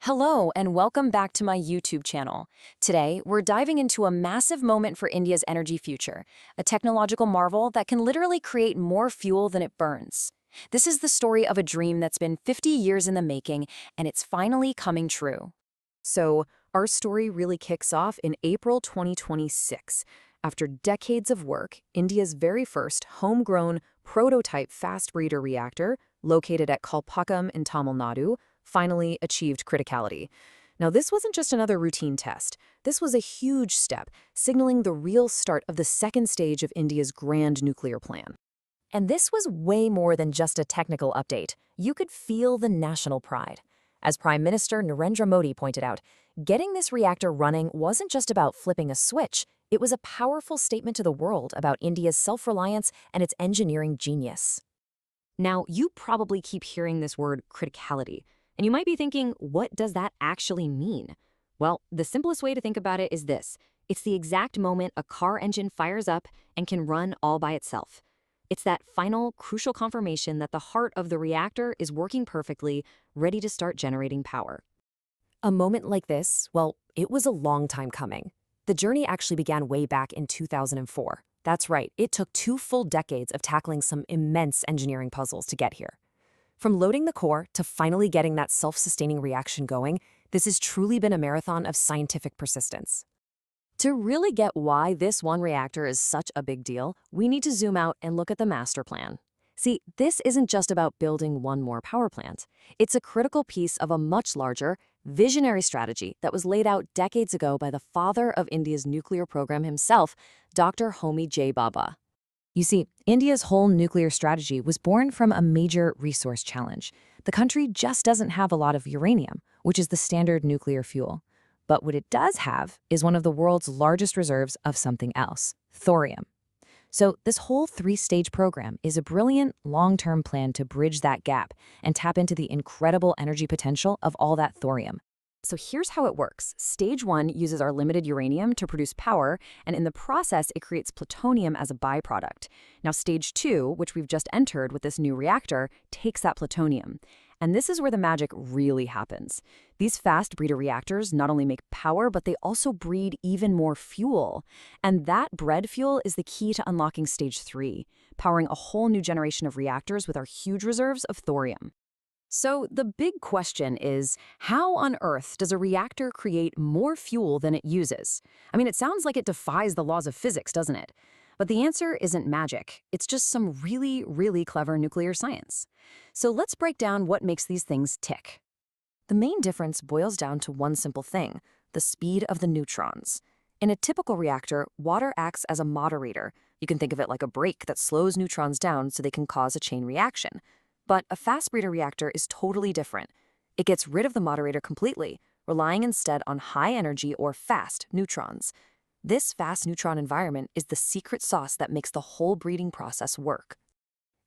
Hello and welcome back to my YouTube channel. Today, we're diving into a massive moment for India's energy future, a technological marvel that can literally create more fuel than it burns. This is the story of a dream that's been 50 years in the making, and it's finally coming true. So, our story really kicks off in April 2026. After decades of work, India's very first homegrown Prototype Fast Breeder Reactor, located at Kalpakkam in Tamil Nadu, finally achieved criticality. Now, this wasn't just another routine test. This was a huge step, signaling the real start of the second stage of India's grand nuclear plan. And this was way more than just a technical update. You could feel the national pride. As Prime Minister Narendra Modi pointed out, getting this reactor running wasn't just about flipping a switch. It was a powerful statement to the world about India's self-reliance and its engineering genius. Now, you probably keep hearing this word criticality. And you might be thinking, what does that actually mean? Well, the simplest way to think about it is this. It's the exact moment a car engine fires up and can run all by itself. It's that final, crucial confirmation that the heart of the reactor is working perfectly, ready to start generating power. A moment like this, well, it was a long time coming. The journey actually began way back in 2004. That's right, it took 2 full decades of tackling some immense engineering puzzles to get here. From loading the core to finally getting that self-sustaining reaction going, this has truly been a marathon of scientific persistence. To really get why this one reactor is such a big deal, we need to zoom out and look at the master plan. See, this isn't just about building one more power plant. It's a critical piece of a much larger, visionary strategy that was laid out decades ago by the father of India's nuclear program himself, Dr. Homi Bhabha. You see, India's whole nuclear strategy was born from a major resource challenge. The country just doesn't have a lot of uranium, which is the standard nuclear fuel. But what it does have is one of the world's largest reserves of something else, thorium. So this whole 3-stage program is a brilliant, long-term plan to bridge that gap and tap into the incredible energy potential of all that thorium. So here's how it works. Stage 1 uses our limited uranium to produce power, and in the process, it creates plutonium as a byproduct. Now, Stage 2, which we've just entered with this new reactor, takes that plutonium. And this is where the magic really happens. These fast breeder reactors not only make power, but they also breed even more fuel. And that bred fuel is the key to unlocking Stage 3, powering a whole new generation of reactors with our huge reserves of thorium. So the big question is, how on earth does a reactor create more fuel than it uses? I mean, it sounds like it defies the laws of physics, doesn't it? But the answer isn't magic. It's just some really, really clever nuclear science. So let's break down what makes these things tick. The main difference boils down to one simple thing: the speed of the neutrons. In a typical reactor, water acts as a moderator. You can think of it like a brake that slows neutrons down so they can cause a chain reaction. But a fast breeder reactor is totally different. It gets rid of the moderator completely, relying instead on high energy or fast neutrons. This fast neutron environment is the secret sauce that makes the whole breeding process work.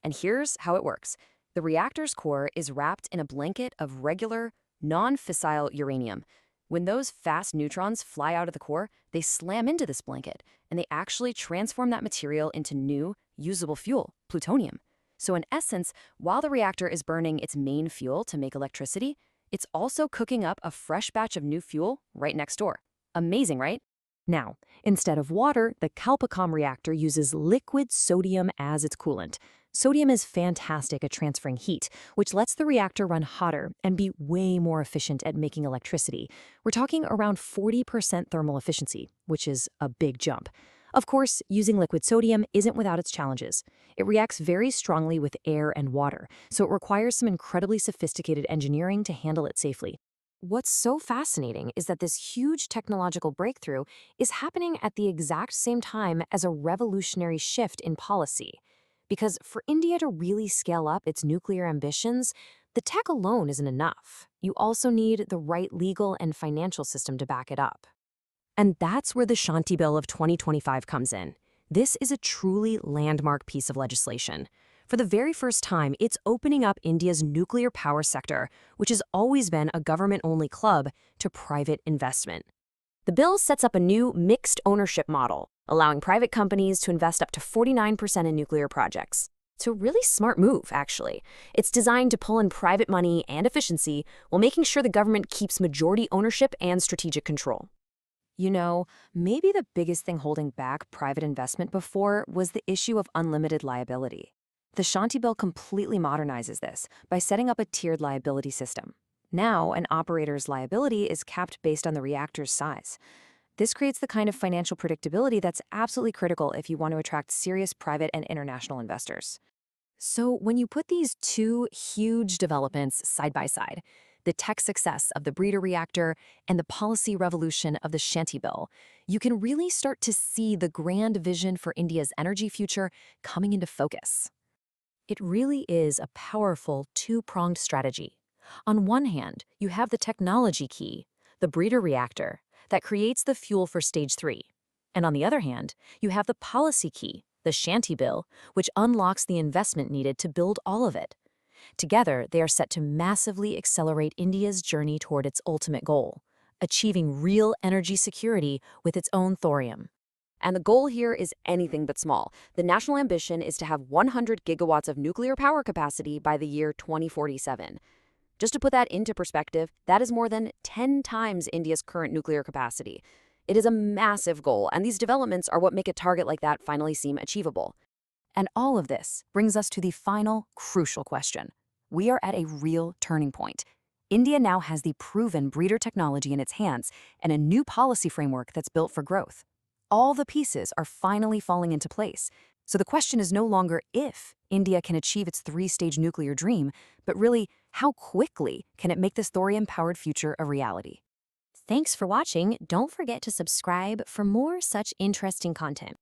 And here's how it works. The reactor's core is wrapped in a blanket of regular, non-fissile uranium. When those fast neutrons fly out of the core, they slam into this blanket, and they actually transform that material into new, usable fuel, plutonium. So in essence, while the reactor is burning its main fuel to make electricity, it's also cooking up a fresh batch of new fuel right next door. Amazing, right? Now, instead of water, the Kalpakkam reactor uses liquid sodium as its coolant. Sodium is fantastic at transferring heat, which lets the reactor run hotter and be way more efficient at making electricity. We're talking around 40% thermal efficiency, which is a big jump. Of course, using liquid sodium isn't without its challenges. It reacts very strongly with air and water, so it requires some incredibly sophisticated engineering to handle it safely. What's so fascinating is that this huge technological breakthrough is happening at the exact same time as a revolutionary shift in policy. Because for India to really scale up its nuclear ambitions, the tech alone isn't enough. You also need the right legal and financial system to back it up. And that's where the Shanti Bill of 2025 comes in. This is a truly landmark piece of legislation. For the very first time, it's opening up India's nuclear power sector, which has always been a government-only club, to private investment. The bill sets up a new mixed ownership model, allowing private companies to invest up to 49% in nuclear projects. So really smart move, actually. It's designed to pull in private money and efficiency while making sure the government keeps majority ownership and strategic control. You know, maybe the biggest thing holding back private investment before was the issue of unlimited liability. The Shanti Bill completely modernizes this by setting up a tiered liability system. Now, an operator's liability is capped based on the reactor's size. This creates the kind of financial predictability that's absolutely critical if you want to attract serious private and international investors. So, when you put these two huge developments side by side, the tech success of the breeder reactor and the policy revolution of the Shanti Bill, you can really start to see the grand vision for India's energy future coming into focus. It really is a powerful two-pronged strategy. On one hand, you have the technology key, the breeder reactor, that creates the fuel for stage 3. And on the other hand, you have the policy key, the Shanti Bill, which unlocks the investment needed to build all of it. Together, they are set to massively accelerate India's journey toward its ultimate goal, achieving real energy security with its own thorium. And the goal here is anything but small. The national ambition is to have 100 gigawatts of nuclear power capacity by the year 2047. Just to put that into perspective, that is more than 10 times India's current nuclear capacity. It is a massive goal, and these developments are what make a target like that finally seem achievable. And all of this brings us to the final, crucial question. We are at a real turning point. India now has the proven breeder technology in its hands and a new policy framework that's built for growth. All the pieces are finally falling into place. So the question is no longer if India can achieve its 3-stage nuclear dream, but really, how quickly can it make this thorium-powered future a reality? Thanks for watching. Don't forget to subscribe for more such interesting content.